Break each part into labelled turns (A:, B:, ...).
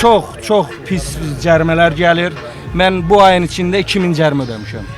A: Çox pis cərimələr gəlir. Mən bu ayın içində 2000 cərimə ödəmişəm.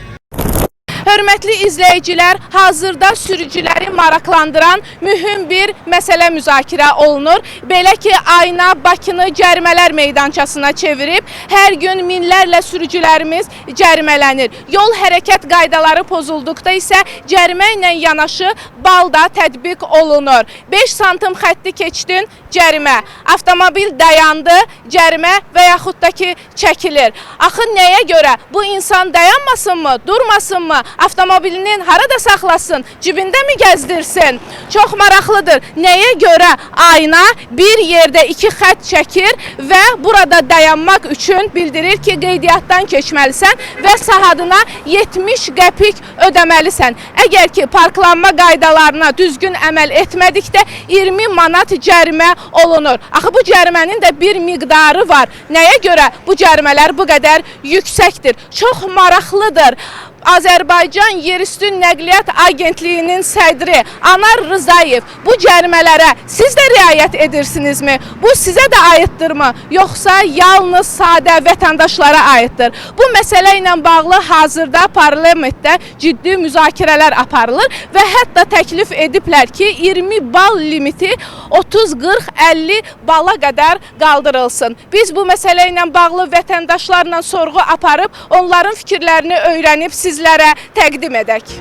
B: Hörmətli izləyicilər, hazırda sürücüləri maraqlandıran mühüm bir məsələ müzakirə olunur. Belə ki, Ayna Bakını cərimələr meydançasına çevirib, hər gün minlərlə sürücülərimiz cərimələnir. Yol hərəkət qaydaları pozulduqda isə cərimə ilə yanaşı bal da tətbiq olunur. 5 santim xətti keçdin, cərimə. Avtomobil dayandı, cərimə və yaxud da ki, çəkilir. Axı nəyə görə? Bu insan dayanmasınmı, durmasınmı? Avtomobilinin harada saxlasın, cibində mi gəzdirsin? Çox maraqlıdır. Nəyə görə Ayna bir yerdə 2 xətt çəkir və burada dayanmaq üçün bildirir ki, qeydiyyatdan keçməlisən və saatına 70 qəpik ödəməlisən. Əgər ki, parklanma qaydalarına düzgün əməl etmədikdə 20 manat cərimə olunur. Axı bu cərimənin də bir miqdarı var. Nəyə görə bu cərimələr bu qədər yüksəkdir? Çox maraqlıdır. Azərbaycan Yerüstü Nəqliyyat Agentliyinin sədri Anar Rızayev bu cərimələrə siz də riayət edirsinizmi? Bu sizə də aiddirmi? Yoxsa yalnız sadə vətəndaşlara aiddir? Bu məsələ ilə bağlı hazırda parlamentdə ciddi müzakirələr aparılır və hətta təklif ediblər ki, 20 bal limiti 30, 40, 50 bala qədər qaldırılsın. Biz bu məsələ ilə bağlı vətəndaşlarla sorğu aparıb, onların fikirlərini öyrənib sizlərə təqdim edək.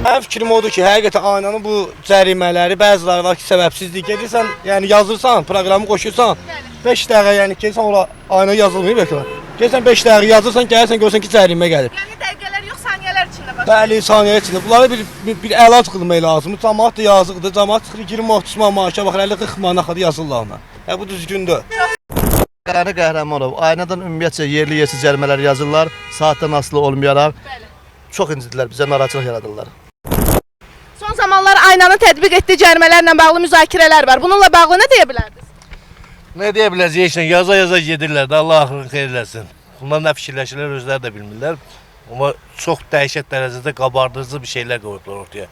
C: Mənim fikrim odur ki, həqiqətən Aynanın bu cərimələri bəziləri var ki, səbəbsizlik gedirsən, yəni yazırsan, proqramı qoşursan, 5 dəqiqə yəni gəlsən ora Ayna yazılmıyor bəlkə. Gəlsən 5 dəqiqə yazırsan, gəlsən görsən ki, cərimə gəlir.
B: Yəni dəqiqələr yox, saniyələr içində başlayır.
C: Bəli, saniyə içində. Bunlara bir əlac qılmaq lazımdır. Cəmaət də yazıqdır. Cəmaət çıxır 20-30 manat maaşa baxır, 50-40 manat axı yazırlar ona. Yəni bu düzgündür.
D: Qəni Qəhrəmanov, Aynadan ümumiyyətcə yerli yersiz cərimələr yazırlar, saatdan asılı olmayaraq. Çox incidirlər, bizə narahatçılıq yaradırlar.
B: Son zamanlar Aynanın tətbiq etdiyi cərimələrlə bağlı müzakirələr var. Bununla bağlı nə deyə bilərdiniz?
E: Nə deyə biləcəksən, yaza gedirlər də, Allah axırını xeyir eləsin. Bunlar nə fikirləşirlər, özləri də bilmirlər. Amma çox dəhşət dərəcədə qabardırıcı bir şeylər qoyublar ortaya.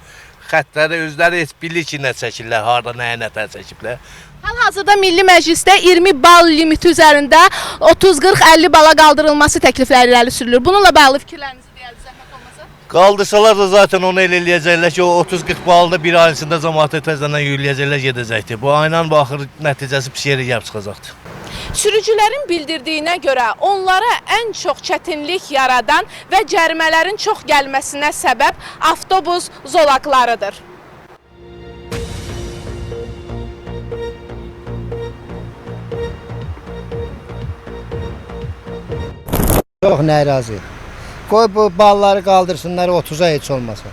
E: Xətləri özləri heç bilir ki, nə çəkirlər, harada nəyə nətər çəkiblər.
B: Hal-hazırda Milli Məclisdə 20 bal limiti üzərində 30, 40, 50 bala qaldırılması təklifləri irəli sürülür. Bununla bağlı fikirlərinizi deyərsiniz, zəhmət olmasa?
E: Qaldırsalar da zaten onu elə eləyəcəklər ki, o 30-40 balda bir ayın içində cəmaatı təzədən yükləyəcəklər, gedəcəkdir. Bu aynan baxır nəticəsi pis yerə gəlib çıxacaqdır.
B: Sürücülərin bildirdiyinə görə onlara ən çox çətinlik yaradan və cərimələrin çox gəlməsinə səbəb avtobus zolaqlarıdır.
F: Çox narazıyıq. Qoy bu balları qaldırsınlar 30-a heç olmasa.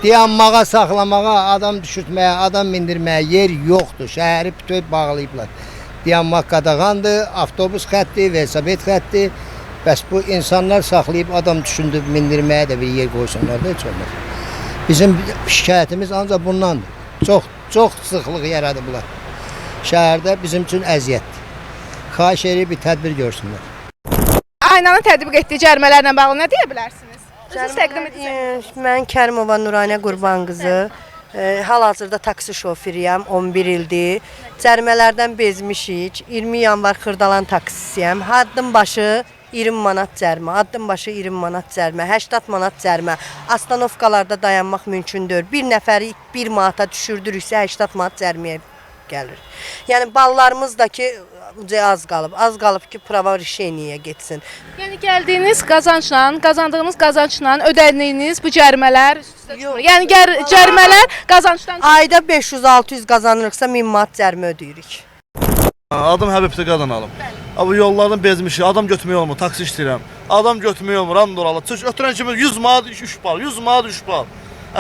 F: Dayanmağa, saxlamağa, adam düşürtməyə, adam mindirməyə yer yoxdur. Şəhəri bütöv bağlayıblar. Dayanmaq qadağandır, avtobus xətti, velosiped xətti. Bəs bu insanlar saxlayıb adam düşündürüb mindirməyə də bir yer qoysunlar da heç olmaz. Bizim şikayətimiz ancaq bundandır. Çox sıxlıq yaradıblar. Şəhərdə bizim üçün əziyyətdir. Xahiş edib bir tədbir görsünlər.
B: Aynanın tətbiq etdiyi cərimələrlə bağlı nə deyə bilərsiniz? Özünüz təqdim edəcəksiniz.
G: Mən Kərimova Nuranə Qurban qızı. Hal-hazırda taksi şoförüyəm, 11 ildir. Cərimələrdən bezmişik. 20 yanvar Xırdalan taksisiyəm. Haddım başı 20 manat cərimə, addım başı 20 manat cərimə, 80 manat cərimə. Astanovkalarda dayanmaq mümkündür. Bir nəfəri 1 manata düşürdürüksə 80 manat cəriməyə gəlir. Yəni ballarımız da ki az qalıb ki prava решениyə getsin.
B: Yəni gəldiyiniz qazancla, qazandığınız qazancla ödədiyiniz bu cərimələr üst-üstə çıxır. Yəni cərimələr qazancdan çıxır.
G: Ayda 500-600 qazanırıqsa 1000 manat cərimə ödəyirik.
D: Adım Həbibdə qadanalım. Abi yollardan bezmişik, adam götürmək olmur, taksi işləyirəm. Adam götürmək olmur, and oralı. Ötürən kimi 100 manat 3 bal, 100 manat 3 bal.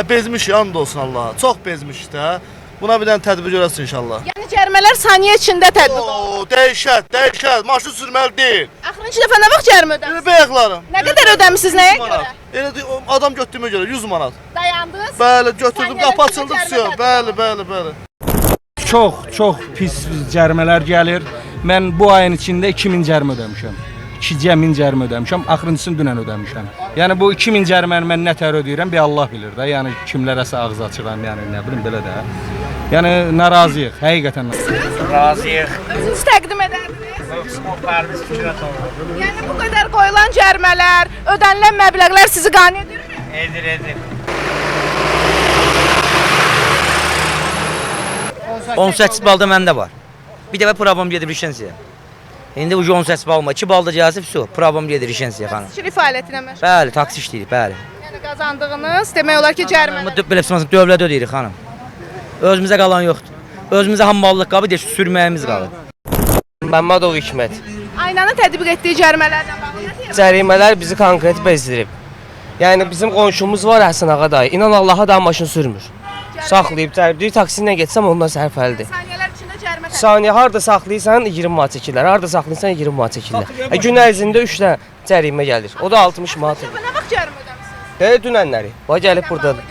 D: Bezmişik, and olsun Allaha. Çox bezmişik də. Buna bir dənə tədbir görəsin inşallah.
B: Yəni cərimələr saniyə içində tətbiq olunur.
D: Dəhşət, maşın sürməli deyil.
B: Axırıncı dəfə nə vaxt cərimə ödəmisiniz?
D: Bəyəklarım.
B: Nə qədər ödəmisiniz, nəyə görə?
D: Elə adam götürmə görə 100 manat.
B: Dayandınız?
D: Bəli, götürdüm, qapı açıldı, bəli.
A: Çox pis cərimələr gəlir. Mən bu ayın içində 2000 cərimə ödəmişəm. 2.000 cərimə ödəmişəm. Axırıncısını dünən ödəmişəm. Yəni bu 2000 cəriməni mən nə tər ödəyirəm, bir Allah bilir də. Yəni kimlərəsə ağız açıram, yəni nə bilim belə də. Yəni narazıyıq, həqiqətən.
E: Razıyıq.
B: Özünüz təqdim edərdiniz.
E: Sportlarımız fikrət olur.
B: Yəni bu qədər qoyulan cərimələr, ödənilən məbləğlər sizi qane edirmi?
E: Edir.
H: 18 balda məndə var. Bir dəfə problem gedir lisensiya. İndi ucu 18 balma, 2 balda gəlsə su, problem gedir lisensiya xanım.
B: Taksiçilik fəaliyyətinə məşğul.
H: Bəli, taksi işləyirik, bəli.
B: Yəni qazandığınız demək olar ki, cərimələr.
H: Dövlət ödəyirik xanım. Özümüzə qalan yoxdur. Özümüzə hammallıq qabı deyək, sürməyimiz qalır.
I: Məmmədov Hikmət.
B: Aynanın tətbiq etdiyi cərimələrlə bağlı nə deyirəm?
I: Cərimələr bizi konkret bezdirib. Yəni bizim qonşumuz var Həsən ağa dayı. İnan Allaha da maşın sürmür. Saxlayıb cərimdir. Taksi ilə getsəm ondan sərfəlidir.
B: Saniyələr içində cərimə tətbiq.
I: Saniyə harda saxlayırsan 20 manat çəkirlər. Harda saxlayırsan 20 manat çəkirlər. Gün ərzində 3 dənə cərimə gəlir. O da 60 manat.
B: Nə vaxt cərimə ödəmisiniz?
I: Dünənləri. Bax gəlib burdadır.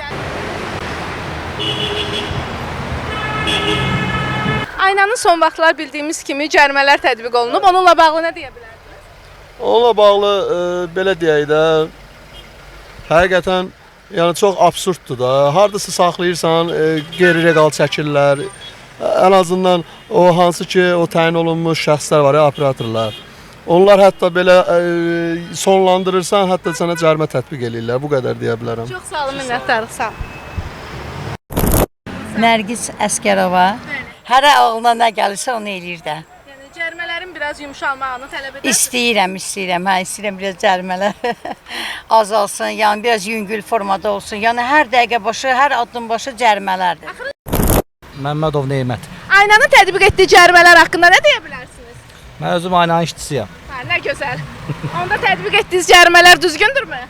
B: Aynanın son vaxtlar bildiyimiz kimi cərimələr tətbiq olunub. Onunla bağlı nə deyə bilərsiniz?
D: Onunla bağlı belə deyək də, həqiqətən yəni çox absurddur da. Hardasa saxlayırsan, geri reqal çəkirlər. Ən azından o hansı ki o təyin olunmuş şəxslər var ya, operatorlar. Onlar hətta belə sonlandırırsan, hətta sənə cərimə tətbiq eləyirlər. Bu qədər deyə bilərəm.
B: Çox sağ olun, minnətdarıq, sağ olun.
J: Nərgiz Əskərova. Hər ağlına nə gəlirsə onu eləyir də.
B: Yəni cərimələrin biraz yumşalmağını tələb edir.
J: İstəyirəm, biraz cərimələr azalsın, yəni biraz yüngül formada olsun. Yəni hər dəqiqə başı, hər addım başı cərimələrdir.
K: Məmmədov Neymət.
B: Aynanın tətbiq etdiyi cərimələr haqqında nə deyə bilərsiniz?
K: Mən özüm aynanın işçisiyəm.
B: Hə, nə gözəl. Onda tətbiq etdiyiniz cərimələr düzgündürmü?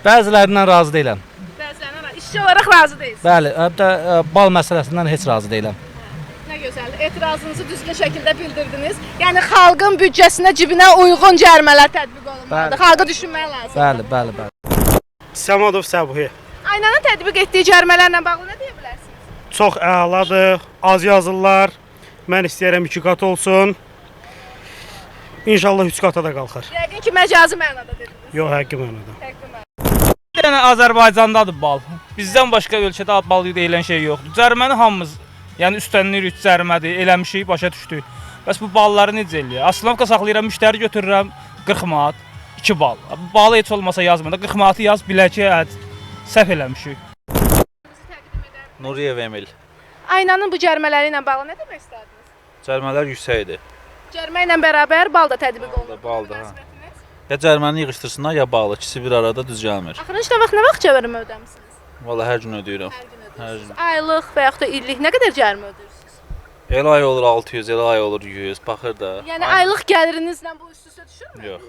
K: Bəzilərindən razı deyiləm.
B: Bəzilərindən işçi olaraq razı deyilsiniz.
K: Bəli, hətta bal məsələsindən heç razı deyiləm.
B: Nə gözəl. Etirazınızı düzgün şəkildə bildirdiniz. Yəni xalqın büdcəsinə, cibinə uyğun cərimələr tətbiq olunmalıdır. Xalqı düşünmək lazımdır.
K: Bəli.
L: Səmadov Səbuhi.
B: Aynanın tətbiq etdiyi cərimələrlə bağlı nə deyə bilərsiniz?
L: Çox əladır, az yazırlar. Mən istəyirəm 2 qat olsun. İnşallah 3 qata da qalxar.
B: Yəqin ki, məcazi mənada dediniz.
L: Yox, həqiqi mənada.
B: Həqiqi mənada.
A: Yəni Azərbaycandadır bal. Bizdən başqa ölkədə bal deyilən şey yoxdur. Cəriməni hamımız, yəni üstənlirik cərimədir, eləmişik, başa düşdük. Bəs bu balları necə eləyir? Aslanka saxlayıram, müştəri götürürəm 40 manat, 2 bal. Bu balı heç olmasa yazmır da 40 manatı yaz, bilə ki, səhv eləmişik.
M: Nuriyev Emil.
B: Aynanın bu cərimələri ilə bağlı nə demək istədiniz?
M: Cərimələr yüksəkdir.
B: Cərimə ilə bərabər bal da tətbiq olunur.
M: Baldır, ha. Ya cəriməni yığışdırsınlar, ya bağlı. İkisi bir arada düz gəlmir.
B: Axırıncı vaxt nə vaxt cərimə ödəmisiniz?
M: Vallahi hər gün ödəyirəm.
B: Hər gün. Aylıq və yaxud da illik nə qədər cərimə ödəyirsiniz?
M: El ay olur 600, el ay olur 100, baxır da.
B: Yəni aylıq gəlirinizlə bu üst-üstə düşürmü?
M: Yox.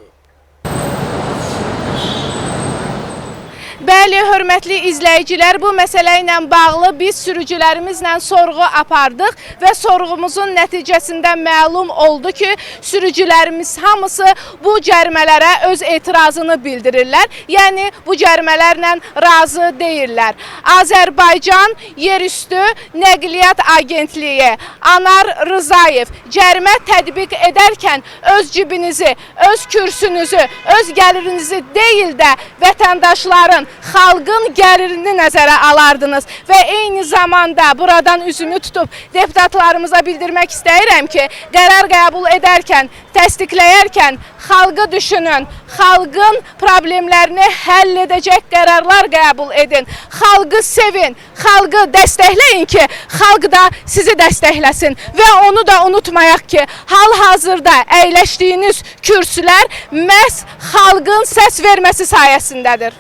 B: Bəli, hörmətli izləyicilər, bu məsələ ilə bağlı biz sürücülərimizlə sorğu apardıq və sorğumuzun nəticəsində məlum oldu ki, sürücülərimiz hamısı bu cərimələrə öz etirazını bildirirlər. Yəni, bu cərimələrlə razı deyirlər. Azərbaycan Yerüstü Nəqliyyat Agentliyi Anar Rızayev cərimə tətbiq edərkən öz cibinizi, öz kürsünüzü, öz gəlirinizi deyil də vətəndaşların, xalqın gəlirini nəzərə alardınız və eyni zamanda buradan üzümü tutub deputatlarımıza bildirmək istəyirəm ki, qərar qəbul edərkən, təsdiqləyərkən xalqı düşünün, xalqın problemlərini həll edəcək qərarlar qəbul edin, xalqı sevin, xalqı dəstəkləyin ki, xalq da sizi dəstəkləsin və onu da unutmayaq ki, hal-hazırda əyləşdiyiniz kürsülər məhz xalqın səs verməsi sayəsindədir.